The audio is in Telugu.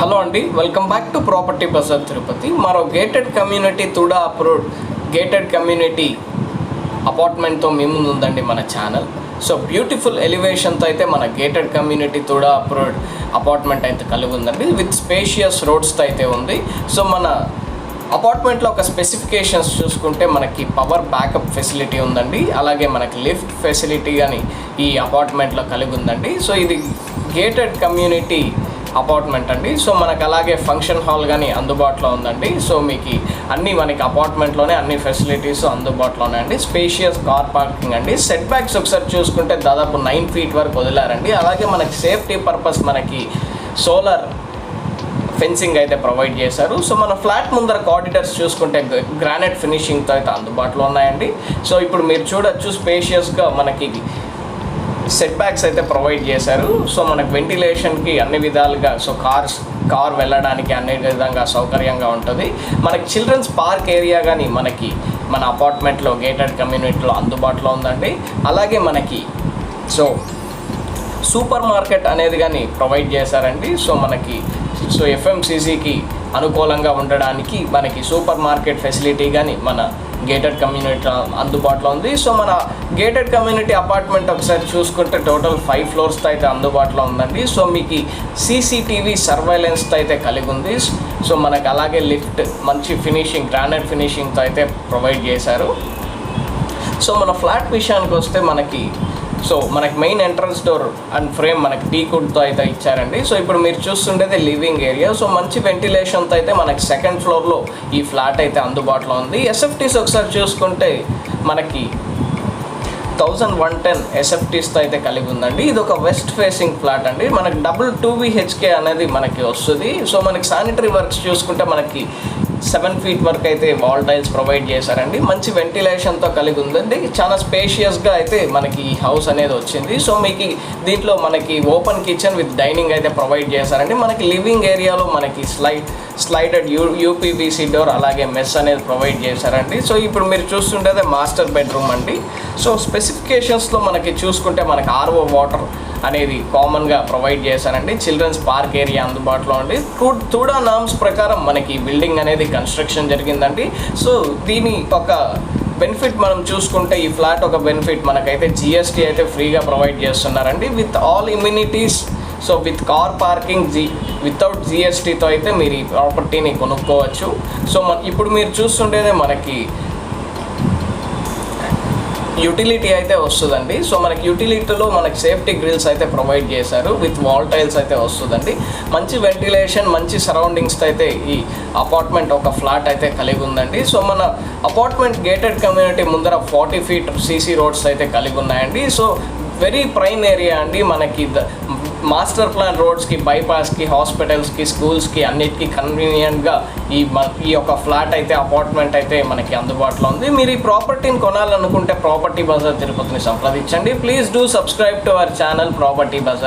హలో అండి, welcome back to property bazaar Tirupati. మరో gated community TUDA approved gated community అపార్ట్మెంట్తో మీ ముందు ఉందండి మన ఛానల్. సో బ్యూటిఫుల్ ఎలివేషన్తో అయితే మన gated community TUDA approved apartment అయితే కలిగి ఉందండి. విత్ స్పేషియస్ రోడ్స్తో అయితే ఉంది. సో మన అపార్ట్మెంట్లో ఒక స్పెసిఫికేషన్స్ చూసుకుంటే మనకి పవర్ బ్యాకప్ ఫెసిలిటీ ఉందండి, అలాగే మనకి లిఫ్ట్ ఫెసిలిటీ కానీ ఈ అపార్ట్మెంట్లో కలిగి ఉందండి. సో ఇది గేటెడ్ కమ్యూనిటీ అపార్ట్మెంట్ అండి. సో మనకు అలాగే ఫంక్షన్ హాల్ కానీ అందుబాటులో ఉందండి. సో మీకు మనకి అపార్ట్మెంట్లోనే అన్ని ఫెసిలిటీస్ అందుబాటులోనే అండి. స్పేషియస్ కార్ పార్కింగ్ అండి. సెట్ బ్యాక్స్ ఒకసారి చూసుకుంటే దాదాపు 9 feet వరకు వదిలారండి. అలాగే మనకి సేఫ్టీ పర్పస్ మనకి సోలార్ ఫెన్సింగ్ అయితే ప్రొవైడ్ చేశారు. సో మన ఫ్లాట్ ముందర కారిడార్స్ చూసుకుంటే గ్రానైట్ ఫినిషింగ్తో అయితే అందుబాటులో ఉన్నాయండి. సో ఇప్పుడు మీరు చూడొచ్చు, స్పేషియస్గా మనకి సెట్ బ్యాక్స్ అయితే ప్రొవైడ్ చేశారు. సో మనకు వెంటిలేషన్కి అన్ని విధాలుగా, సో కార్ వెళ్ళడానికి అన్ని విధంగా సౌకర్యంగా ఉంటుంది. మనకి చిల్డ్రన్స్ పార్క్ ఏరియా కానీ మనకి మన అపార్ట్మెంట్లో గేటెడ్ కమ్యూనిటీలో అందుబాటులో ఉందండి. అలాగే మనకి సూపర్ మార్కెట్ అనేది కానీ ప్రొవైడ్ చేశారండి. సో ఎఫ్ఎంసీసీకి అనుకూలంగా ఉండడానికి మనకి సూపర్ మార్కెట్ ఫెసిలిటీ కానీ మన గేటెడ్ కమ్యూనిటీ అందుబాటులో ఉంది. సో మన గేటెడ్ కమ్యూనిటీ అపార్ట్మెంట్ ఒకసారి చూసుకుంటే టోటల్ 5 floors అయితే అందుబాటులో ఉందండి. సో మీకు సీసీటీవీ సర్వైలెన్స్తో అయితే కలిగి ఉంది. సో మనకు అలాగే లిఫ్ట్ మంచి ఫినిషింగ్, గ్రానైట్ ఫినిషింగ్తో అయితే ప్రొవైడ్ చేశారు. సో మన ఫ్లాట్ విషయానికి వస్తే మనకి main entrance door and frame మనకి టీకుడ్తో అయితే ఇచ్చారండి. సో ఇప్పుడు మీరు చూస్తుండేది లివింగ్ ఏరియా. సో మంచి వెంటిలేషన్తో అయితే మనకి 2nd floorలో ఈ ఫ్లాట్ అయితే అందుబాటులో ఉంది. ఎస్ఎఫ్టీస్ ఒకసారి చూసుకుంటే మనకి 1110 ఎస్ఎఫ్టీస్తో అయితే కలిగి ఉందండి. ఇది ఒక వెస్ట్ ఫేసింగ్ ఫ్లాట్ అండి. మనకి డబుల్ 2BHK అనేది మనకి వస్తుంది. సో మనకి శానిటరీ వర్క్స్ చూసుకుంటే మనకి 7 feet వరకు అయితే వాల్ టైల్స్ ప్రొవైడ్ చేశారండి. మంచి వెంటిలేషన్తో కలిగి ఉందండి. చాలా స్పేషియస్గా అయితే మనకి ఈ హౌస్ అనేది వచ్చింది. సో మీకు దీంట్లో మనకి ఓపెన్ కిచెన్ విత్ డైనింగ్ అయితే ప్రొవైడ్ చేశారండి. మనకి లివింగ్ ఏరియాలో మనకి స్లైడెడ్ యూపీవీసీ డోర్ అలాగే మెస్ అనేది ప్రొవైడ్ చేశారండి. సో ఇప్పుడు మీరు చూస్తుంటే మాస్టర్ బెడ్రూమ్ అండి. సో స్పెసిఫికేషన్స్లో మనకి చూసుకుంటే మనకి RO వాటర్ అనేది కామన్గా ప్రొవైడ్ చేశారండి. చిల్డ్రన్స్ పార్క్ ఏరియా అందుబాటులో ఉంది. తుడా నామ్స్ ప్రకారం మనకి బిల్డింగ్ అనేది కన్స్ట్రక్షన్ జరిగిందండి. సో దీని ఒక బెనిఫిట్ మనం చూసుకుంటే ఈ ఫ్లాట్ ఒక బెనిఫిట్ మనకైతే GST అయితే ఫ్రీగా ప్రొవైడ్ చేస్తున్నారండి with all immunities. So with car parking without GSTతో అయితే మీరు ఈ ప్రాపర్టీని కొనుక్కోవచ్చు. సో ఇప్పుడు మీరు చూస్తుంటేనే మనకి యూటిలిటీ అయితే వస్తుందండి. సో మనకి యూటిలిటీలో మనకి సేఫ్టీ గ్రిల్స్ అయితే ప్రొవైడ్ చేశారు విత్ వాల్ టైల్స్ అయితే వస్తుందండి. మంచి వెంటిలేషన్, మంచి సరౌండింగ్స్తో అయితే ఈ అపార్ట్మెంట్ ఒక ఫ్లాట్ అయితే కలిగి ఉందండి. సో మన అపార్ట్మెంట్ గేటెడ్ కమ్యూనిటీ ముందర 40 feet CC రోడ్స్ అయితే కలిగి ఉన్నాయండి. సో వెరీ ప్రైమ్ ఏరియా అండి. మనకి మాస్టర్ ప్లాన్ రోడ్స్కి, బైపాస్కి, హాస్పిటల్స్కి, స్కూల్స్కి అన్నిటికీ కన్వీనియంట్గా ఈ యొక్క ఫ్లాట్ అయితే అపార్ట్మెంట్ అయితే మనకి అందుబాటులో ఉంది. మీరు ఈ ప్రాపర్టీని కొనాలనుకుంటే ప్రాపర్టీ బజార్ తిరుపతిని సంప్రదించండి. Please do subscribe to our channel property Bazar.